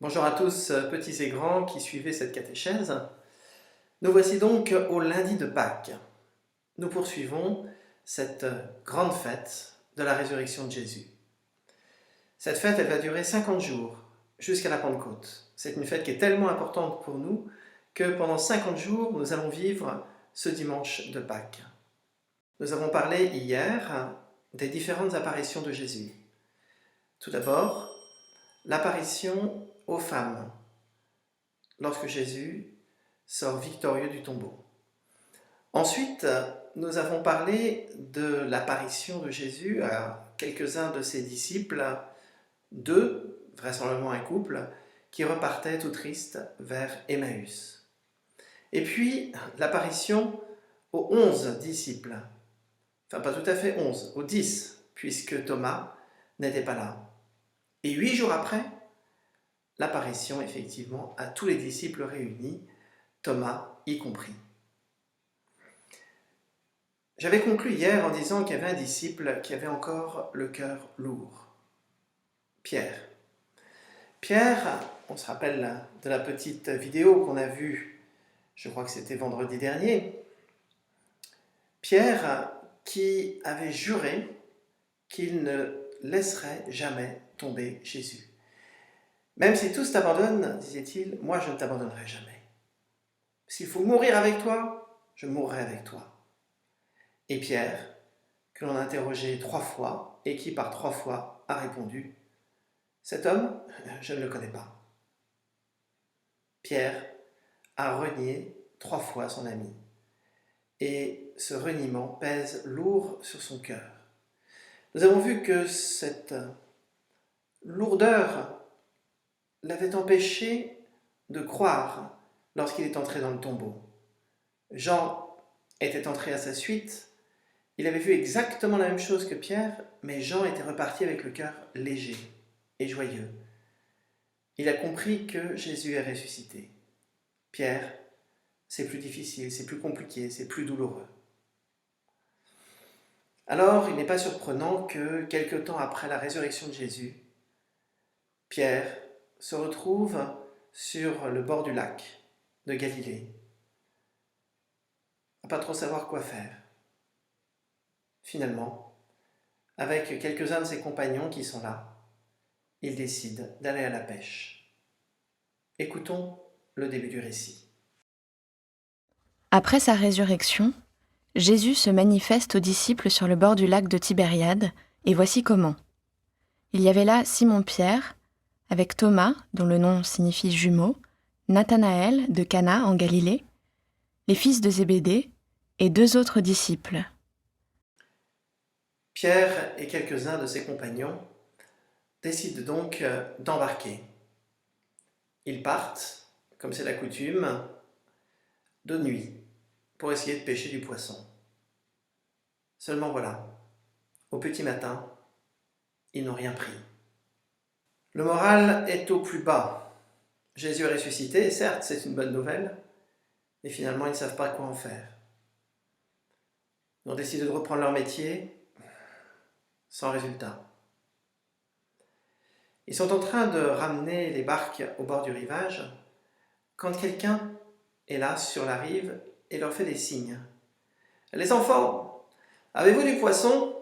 Bonjour à tous, petits et grands qui suivez cette catéchèse. Nous voici donc au lundi de Pâques. Nous poursuivons cette grande fête de la résurrection de Jésus. Cette fête, elle va durer 50 jours, jusqu'à la Pentecôte. C'est une fête qui est tellement importante pour nous que pendant 50 jours, nous allons vivre ce dimanche de Pâques. Nous avons parlé hier des différentes apparitions de Jésus. Tout d'abord, l'apparition aux femmes, lorsque Jésus sort victorieux du tombeau. Ensuite, nous avons parlé de l'apparition de Jésus à quelques-uns de ses disciples, deux, vraisemblablement un couple, qui repartaient tout tristes vers Emmaüs. Et puis, l'apparition aux 11 disciples, enfin pas tout à fait 11, aux 10, puisque Thomas n'était pas là. Et 8 jours après, l'apparition effectivement à tous les disciples réunis, Thomas y compris. J'avais conclu hier en disant qu'il y avait un disciple qui avait encore le cœur lourd. Pierre. Pierre, on se rappelle de la petite vidéo qu'on a vue, je crois que c'était vendredi dernier. Pierre qui avait juré qu'il ne laisserait jamais tomber Jésus. Même si tous t'abandonnent, disait-il, moi je ne t'abandonnerai jamais. S'il faut mourir avec toi, je mourrai avec toi. Et Pierre, que l'on a interrogé 3 fois et qui par 3 fois a répondu « Cet homme, je ne le connais pas ». Pierre a renié 3 fois son ami et ce reniement pèse lourd sur son cœur. Nous avons vu que cette lourdeur l'avait empêché de croire lorsqu'il est entré dans le tombeau. Jean était entré à sa suite. Il avait vu exactement la même chose que Pierre, mais Jean était reparti avec le cœur léger et joyeux. Il a compris que Jésus est ressuscité. Pierre, c'est plus difficile, c'est plus compliqué, c'est plus douloureux. Alors, il n'est pas surprenant que, quelque temps après la résurrection de Jésus, Pierre se retrouve sur le bord du lac de Galilée, à pas trop savoir quoi faire. Finalement, avec quelques-uns de ses compagnons qui sont là, il décide d'aller à la pêche. Écoutons le début du récit. Après sa résurrection, Jésus se manifeste aux disciples sur le bord du lac de Tibériade, et voici comment. Il y avait là Simon-Pierre, avec Thomas, dont le nom signifie jumeau, Nathanaël de Cana en Galilée, les fils de Zébédée, et 2 autres disciples. Pierre et quelques-uns de ses compagnons décident donc d'embarquer. Ils partent, comme c'est la coutume, de nuit pour essayer de pêcher du poisson. Seulement voilà, au petit matin, ils n'ont rien pris. Le moral est au plus bas. Jésus est ressuscité, et certes c'est une bonne nouvelle, mais finalement ils ne savent pas quoi en faire. Ils ont décidé de reprendre leur métier sans résultat. Ils sont en train de ramener les barques au bord du rivage quand quelqu'un est là sur la rive et leur fait des signes. « Les enfants, avez-vous du poisson ?»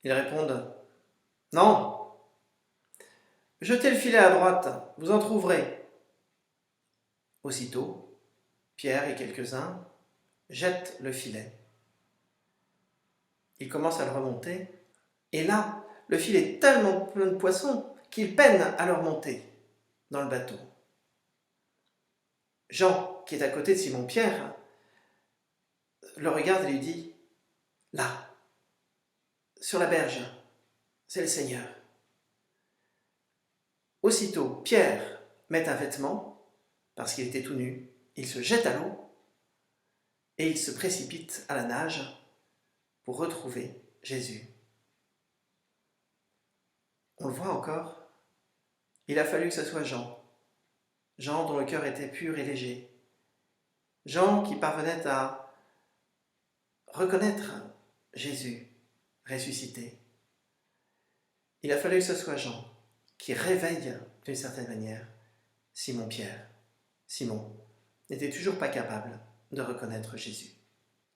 Ils répondent « Non. » « Jetez le filet à droite, vous en trouverez. » Aussitôt, Pierre et quelques-uns jettent le filet. Ils commencent à le remonter, et là, le filet est tellement plein de poissons qu'ils peinent à le remonter dans le bateau. Jean, qui est à côté de Simon-Pierre, le regarde et lui dit « Là, sur la berge, c'est le Seigneur. » Aussitôt, Pierre met un vêtement, parce qu'il était tout nu, il se jette à l'eau et il se précipite à la nage pour retrouver Jésus. On le voit encore, il a fallu que ce soit Jean. Jean dont le cœur était pur et léger. Jean qui parvenait à reconnaître Jésus ressuscité. Il a fallu que ce soit Jean qui réveille d'une certaine manière Simon-Pierre. Simon n'était toujours pas capable de reconnaître Jésus.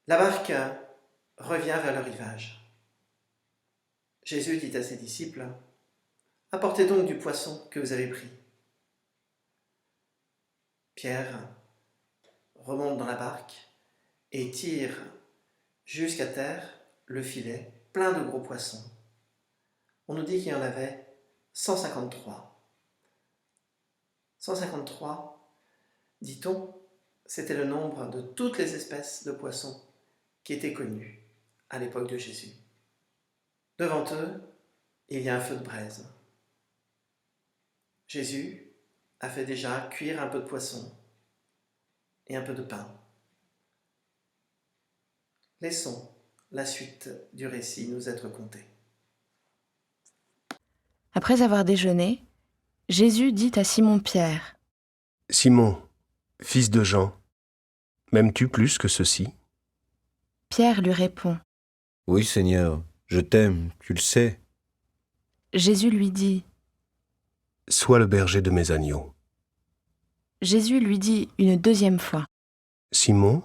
La barque revient vers le rivage. Jésus dit à ses disciples, « Apportez donc du poisson que vous avez pris. » Pierre remonte dans la barque et tire jusqu'à terre le filet plein de gros poissons. On nous dit qu'il y en avait 153. 153, dit-on, c'était le nombre de toutes les espèces de poissons qui étaient connues à l'époque de Jésus. Devant eux, il y a un feu de braise. Jésus a fait déjà cuire un peu de poisson et un peu de pain. Laissons la suite du récit nous être contée. Après avoir déjeuné, Jésus dit à Simon-Pierre, « Simon, fils de Jean, m'aimes-tu plus que ceux-ci » Pierre lui répond, « Oui, Seigneur, je t'aime, tu le sais. » Jésus lui dit, « Sois le berger de mes agneaux. » Jésus lui dit une deuxième fois, « Simon,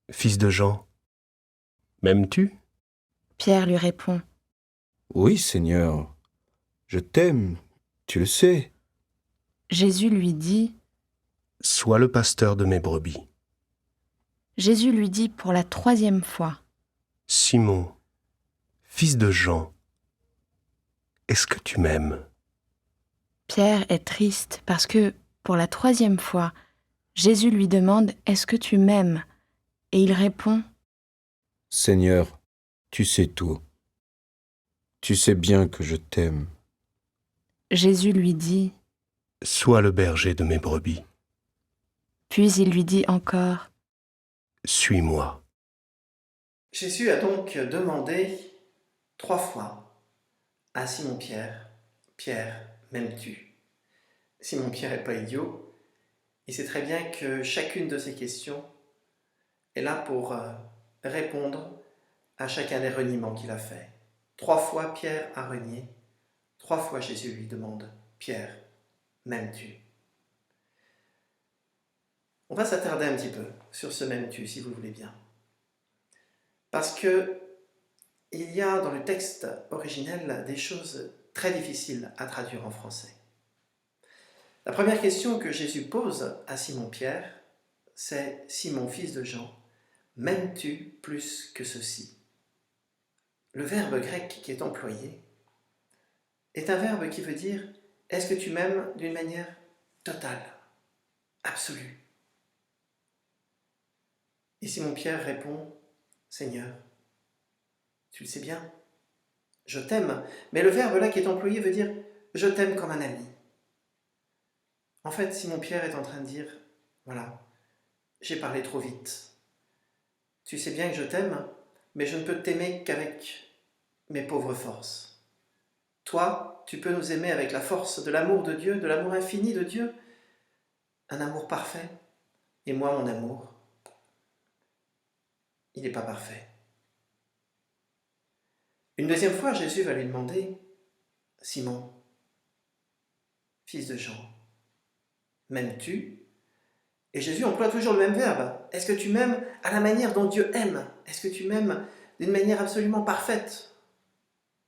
fils de Jean, m'aimes-tu » Pierre lui répond, « Oui, Seigneur, je t'aime, tu le sais. » Jésus lui dit, « Sois le pasteur de mes brebis. » Jésus lui dit pour la troisième fois, « Simon, fils de Jean, est-ce que tu m'aimes » Pierre est triste parce que, pour la troisième fois, Jésus lui demande « Est-ce que tu m'aimes ?» Et il répond « Seigneur, tu sais tout. Tu sais bien que je t'aime. » Jésus lui dit, « Sois le berger de mes brebis. » Puis il lui dit encore, « Suis-moi. » Jésus a donc demandé 3 fois à Simon-Pierre, « Pierre, m'aimes-tu » Simon-Pierre n'est pas idiot, il sait très bien que chacune de ces questions est là pour répondre à chacun des reniements qu'il a fait. 3 fois Pierre a renié, 3 fois Jésus lui demande « Pierre, m'aimes-tu » On va s'attarder un petit peu sur ce « m'aimes-tu » si vous voulez bien. Parce que il y a dans le texte originel des choses très difficiles à traduire en français. La première question que Jésus pose à Simon-Pierre, c'est « Simon, fils de Jean, m'aimes-tu plus que ceci » Le verbe grec qui est employé est un verbe qui veut dire « Est-ce que tu m'aimes d'une manière totale, absolue » Et Simon-Pierre répond « Seigneur, tu le sais bien, je t'aime. » Mais le verbe là qui est employé veut dire « je t'aime comme un ami ». En fait, Simon-Pierre est en train de dire « Voilà, j'ai parlé trop vite. Tu sais bien que je t'aime, mais je ne peux t'aimer qu'avec mes pauvres forces. Toi, tu peux nous aimer avec la force de l'amour de Dieu, de l'amour infini de Dieu, un amour parfait. Et moi, mon amour, il n'est pas parfait. » Une deuxième fois, Jésus va lui demander « Simon, fils de Jean, m'aimes-tu » Et Jésus emploie toujours le même verbe. Est-ce que tu m'aimes à la manière dont Dieu aime? Est-ce que tu m'aimes d'une manière absolument parfaite?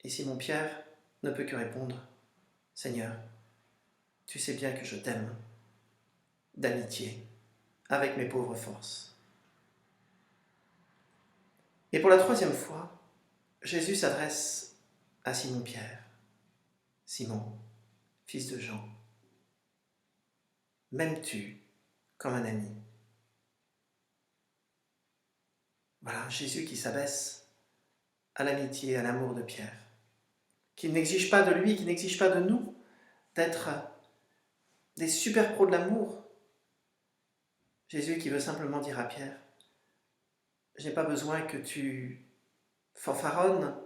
Et Simon-Pierre ne peut que répondre « Seigneur, tu sais bien que je t'aime, d'amitié, avec mes pauvres forces. » Et pour la troisième fois, Jésus s'adresse à Simon-Pierre. « Simon, fils de Jean, m'aimes-tu comme un ami ?» Voilà, Jésus qui s'abaisse à l'amitié, à l'amour de Pierre, qui n'exige pas de lui, qui n'exige pas de nous d'être des super pros de l'amour. Jésus qui veut simplement dire à Pierre, je n'ai pas besoin que tu fanfaronnes,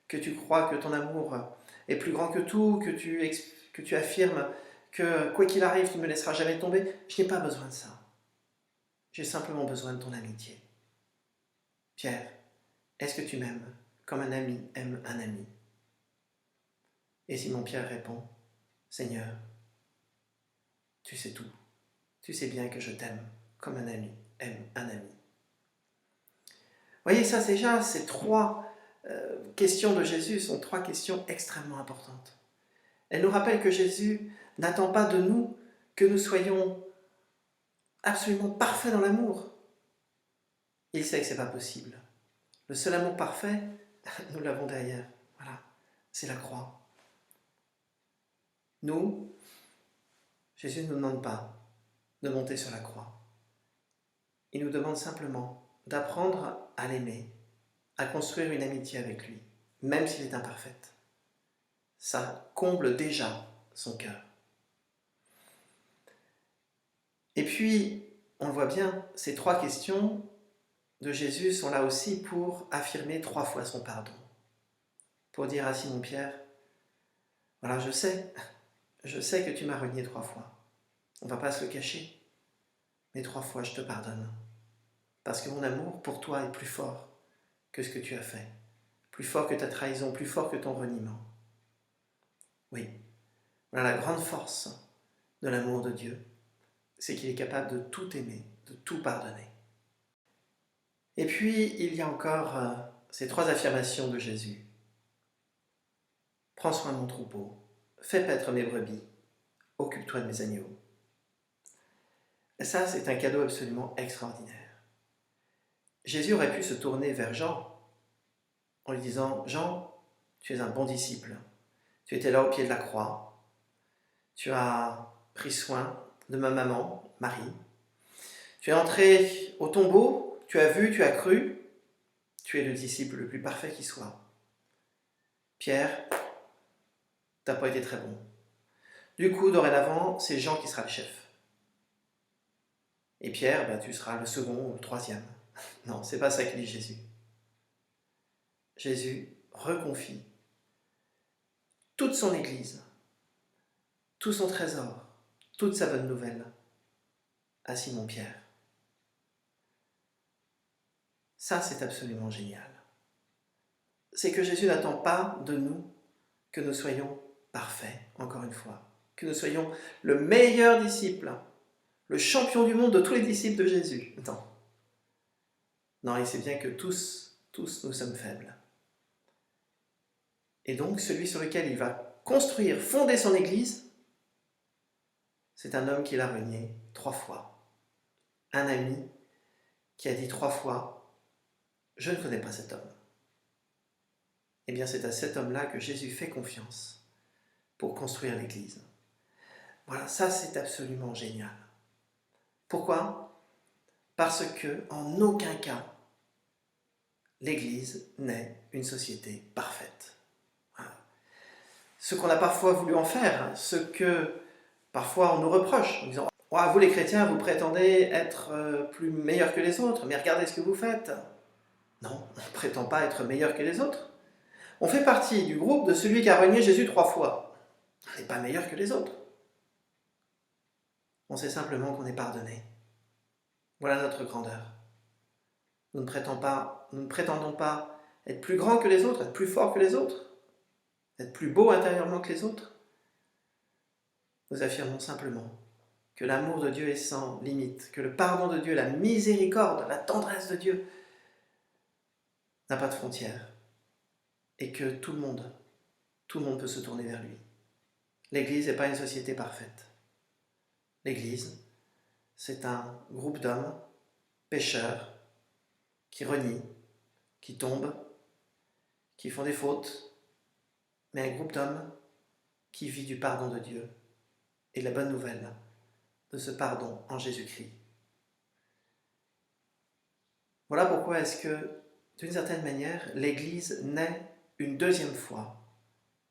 que tu crois que ton amour est plus grand que tout, que tu affirmes que quoi qu'il arrive, tu ne me laisseras jamais tomber. Je n'ai pas besoin de ça. J'ai simplement besoin de ton amitié. Pierre, est-ce que tu m'aimes comme un ami aime un ami? Et Simon-Pierre répond, Seigneur, tu sais tout. Tu sais bien que je t'aime comme un ami aime un ami. Voyez, ça déjà, ces trois questions de Jésus sont trois questions extrêmement importantes. Elles nous rappellent que Jésus n'attend pas de nous que nous soyons absolument parfaits dans l'amour. Il sait que ce n'est pas possible. Le seul amour parfait, nous l'avons derrière. Voilà, c'est la croix. Nous, Jésus ne nous demande pas de monter sur la croix. Il nous demande simplement d'apprendre à l'aimer, à construire une amitié avec lui, même s'il est imparfait. Ça comble déjà son cœur. Et puis, on le voit bien, ces trois questions de Jésus sont là aussi pour affirmer 3 fois son pardon. Pour dire à Simon-Pierre, voilà, je sais que tu m'as renié 3 fois. On ne va pas se le cacher, mais 3 fois je te pardonne. Parce que mon amour pour toi est plus fort que ce que tu as fait, plus fort que ta trahison, plus fort que ton reniement. Oui, voilà la grande force de l'amour de Dieu, c'est qu'il est capable de tout aimer, de tout pardonner. Et puis, il y a encore ces 3 affirmations de Jésus. Prends soin de mon troupeau, fais paître mes brebis, occupe-toi de mes agneaux. Et ça, c'est un cadeau absolument extraordinaire. Jésus aurait pu se tourner vers Jean en lui disant « Jean, tu es un bon disciple, tu étais là au pied de la croix, tu as pris soin de ma maman, Marie, tu es entré au tombeau, tu as vu, tu as cru, tu es le disciple le plus parfait qui soit. Pierre, tu n'as pas été très bon. Du coup, dorénavant, c'est Jean qui sera le chef. Et Pierre, tu seras le second ou le troisième. » Non, c'est pas ça que dit Jésus. Jésus reconfie toute son Église, tout son trésor, toute sa bonne nouvelle à Simon-Pierre. Ça, c'est absolument génial. C'est que Jésus n'attend pas de nous que nous soyons parfaits, encore une fois, que nous soyons le meilleur disciple, le champion du monde de tous les disciples de Jésus. Non. Non, il sait bien que tous, nous sommes faibles. Et donc, celui sur lequel il va construire, fonder son Église, c'est un homme qu'il a renié 3 fois. Un ami qui a dit 3 fois « Je ne connais pas cet homme ». Eh bien, c'est à cet homme-là que Jésus fait confiance pour construire l'Église. Voilà, ça c'est absolument génial. Pourquoi ? Parce que en aucun cas, l'Église n'est une société parfaite. Voilà. Ce qu'on a parfois voulu en faire, ce que parfois on nous reproche, en disant « Vous les chrétiens, vous prétendez être plus meilleurs que les autres, mais regardez ce que vous faites. » Non, on ne prétend pas être meilleur que les autres. On fait partie du groupe de celui qui a renié Jésus 3 fois. On n'est pas meilleur que les autres. On sait simplement qu'on est pardonné. Voilà notre grandeur. Nous ne prétendons pas être plus grands que les autres, être plus forts que les autres, être plus beaux intérieurement que les autres. Nous affirmons simplement que l'amour de Dieu est sans limite, que le pardon de Dieu, la miséricorde, la tendresse de Dieu n'a pas de frontières et que tout le monde peut se tourner vers lui. L'Église n'est pas une société parfaite. L'Église, c'est un groupe d'hommes pécheurs qui renient, qui tombent, qui font des fautes, mais un groupe d'hommes qui vit du pardon de Dieu et de la bonne nouvelle de ce pardon en Jésus-Christ. Voilà pourquoi est-ce que, d'une certaine manière, l'Église naît une 2e fois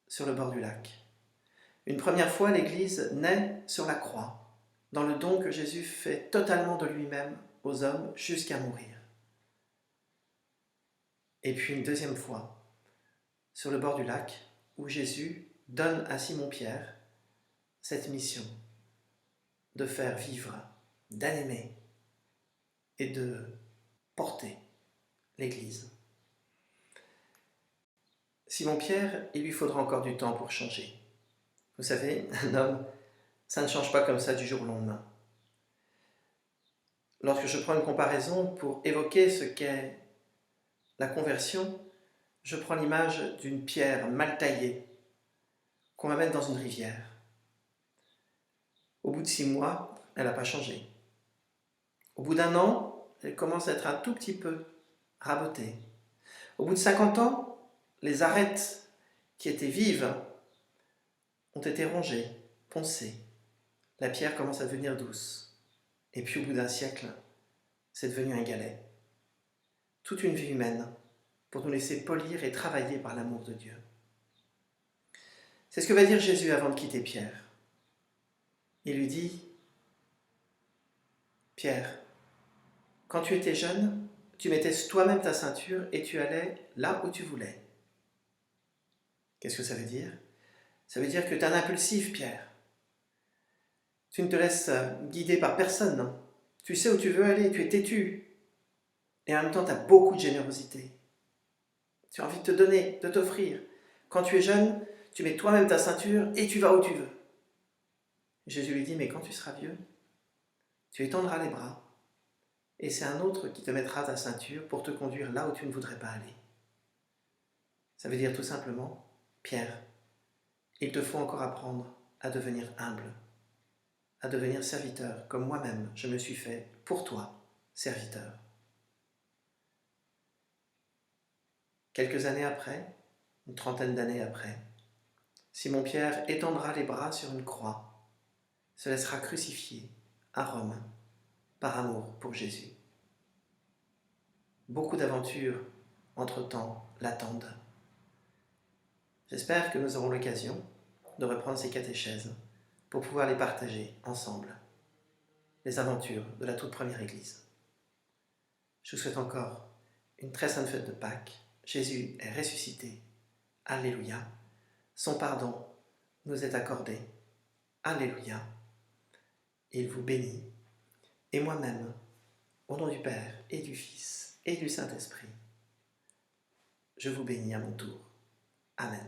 sur le bord du lac. Une première fois, l'Église naît sur la croix, dans le don que Jésus fait totalement de lui-même aux hommes jusqu'à mourir. Et puis une 2e fois, sur le bord du lac, où Jésus donne à Simon-Pierre cette mission de faire vivre, d'animer et de porter l'Église. Simon-Pierre, il lui faudra encore du temps pour changer. Vous savez, un homme, ça ne change pas comme ça du jour au lendemain. Lorsque je prends une comparaison pour évoquer ce qu'est la conversion, je prends l'image d'une pierre mal taillée qu'on va mettre dans une rivière. Au bout de 6 mois, elle n'a pas changé. Au bout d'1 an, elle commence à être un tout petit peu rabotée. Au bout de 50 ans, les arêtes qui étaient vives ont été rongées, poncées. La pierre commence à devenir douce. Et puis au bout d'1 siècle, c'est devenu un galet. Toute une vie humaine pour nous laisser polir et travailler par l'amour de Dieu. C'est ce que va dire Jésus avant de quitter Pierre. Il lui dit, Pierre, quand tu étais jeune, tu mettais toi-même ta ceinture et tu allais là où tu voulais. Qu'est-ce que ça veut dire? Ça veut dire que tu es un impulsif, Pierre. Tu ne te laisses guider par personne, non? Tu sais où tu veux aller, tu es têtu. Et en même temps, tu as beaucoup de générosité. Tu as envie de te donner, de t'offrir. Quand tu es jeune, tu mets toi-même ta ceinture et tu vas où tu veux. Jésus lui dit, mais quand tu seras vieux, tu étendras les bras et c'est un autre qui te mettra ta ceinture pour te conduire là où tu ne voudrais pas aller. Ça veut dire tout simplement, Pierre, il te faut encore apprendre à devenir humble, à devenir serviteur, comme moi-même je me suis fait pour toi, serviteur. Quelques années après, une trentaine d'années après, Simon-Pierre étendra les bras sur une croix, se laissera crucifier à Rome par amour pour Jésus. Beaucoup d'aventures, entre-temps, l'attendent. J'espère que nous aurons l'occasion de reprendre ces catéchèses pour pouvoir les partager ensemble, les aventures de la toute première Église. Je vous souhaite encore une très sainte fête de Pâques. Jésus est ressuscité. Alléluia. Son pardon nous est accordé. Alléluia. Il vous bénit. Et moi-même, au nom du Père et du Fils et du Saint-Esprit, je vous bénis à mon tour. Amen.